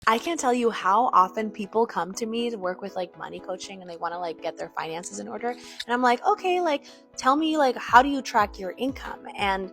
I can't tell you how often people come to me to work with like money coaching and they want to like get their finances in order. And I'm like, okay, like tell me like how do you track your income? And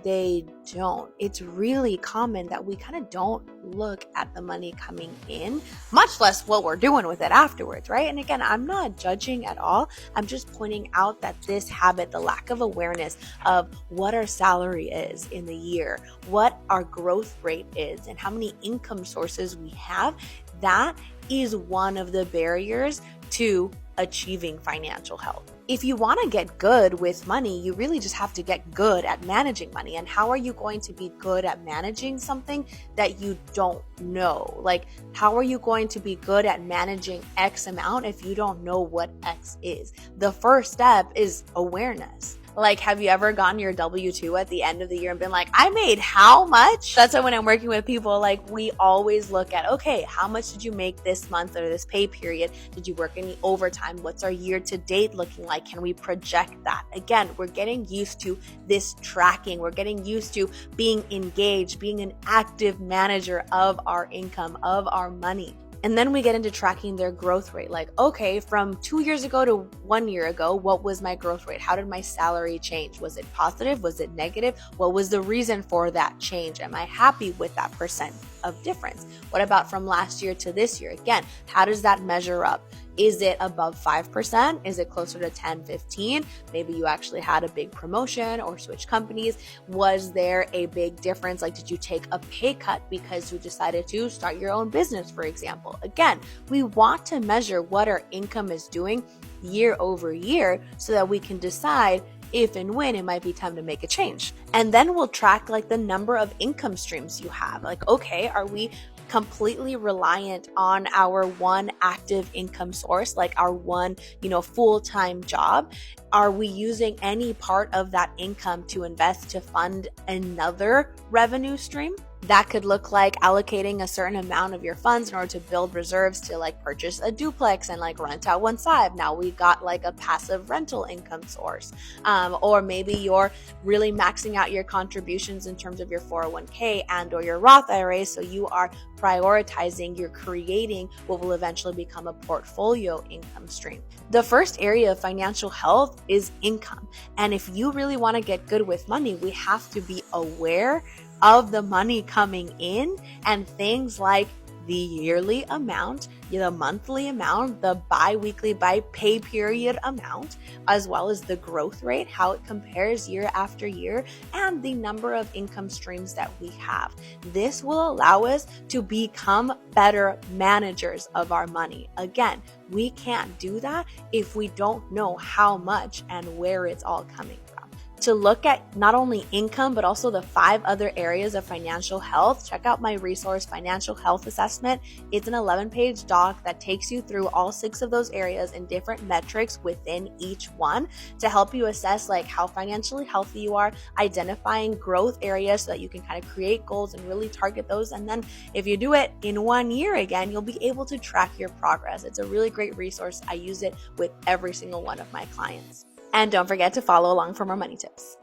they don't. It's really common that we kind of don't look at the money coming in, much less what we're doing with it afterwards, right? And again, I'm not judging at all. I'm just pointing out that this habit, the lack of awareness of what our salary is in the year, what our growth rate is, and how many income sources we have, that is one of the barriers to achieving financial health. If you want to get good with money, you really just have to get good at managing money. And how are you going to be good at managing something that you don't know? Like, how are you going to be good at managing X amount if you don't know what X is? The first step is awareness. Like, have you ever gotten your W-2 at the end of the year and been like, I made how much? That's why when I'm working with people, like we always look at, okay, how much did you make this month or this pay period? Did you work any overtime? What's our year to date looking like? Can we project that? Again, we're getting used to this tracking. We're getting used to being engaged, being an active manager of our income, of our money. And then we get into tracking their growth rate. Like, okay, from 2 years ago to 1 year ago, what was my growth rate? How did my salary change? Was it positive? Was it negative? What was the reason for that change? Am I happy with that percent of difference? What about from last year to this year? Again, how does that measure up? Is it above 5%? Is it closer to 10, 15? Maybe you actually had a big promotion or switched companies. Was there a big difference? Like, did you take a pay cut because you decided to start your own business, for example? Again, we want to measure what our income is doing year over year so that we can decide if and when it might be time to make a change. And then we'll track like the number of income streams you have. Like, okay, are we completely reliant on our one active income source, like our one, full-time job? Are we using any part of that income to invest to fund another revenue stream? That could look like allocating a certain amount of your funds in order to build reserves to like purchase a duplex and like rent out one side. Now we got like a passive rental income source. Or maybe you're really maxing out your contributions in terms of your 401k and or your Roth IRA. So you are prioritizing, you're creating what will eventually become a portfolio income stream. The first area of financial health is income. And if you really want to get good with money, we have to be aware of the money coming in and things like the yearly amount, the monthly amount, the bi-weekly, by pay period amount, as well as the growth rate, how it compares year after year, and the number of income streams that we have. This will allow us to become better managers of our money. Again, we can't do that if we don't know how much and where it's all coming from. To look at not only income, but also the 5 other areas of financial health, check out my resource, Financial Health Assessment. It's an 11-page doc that takes you through all 6 of those areas and different metrics within each one to help you assess like how financially healthy you are, identifying growth areas so that you can kind of create goals and really target those. And then if you do it in 1 year again, you'll be able to track your progress. It's a really great resource. I use it with every single one of my clients. And don't forget to follow along for more money tips.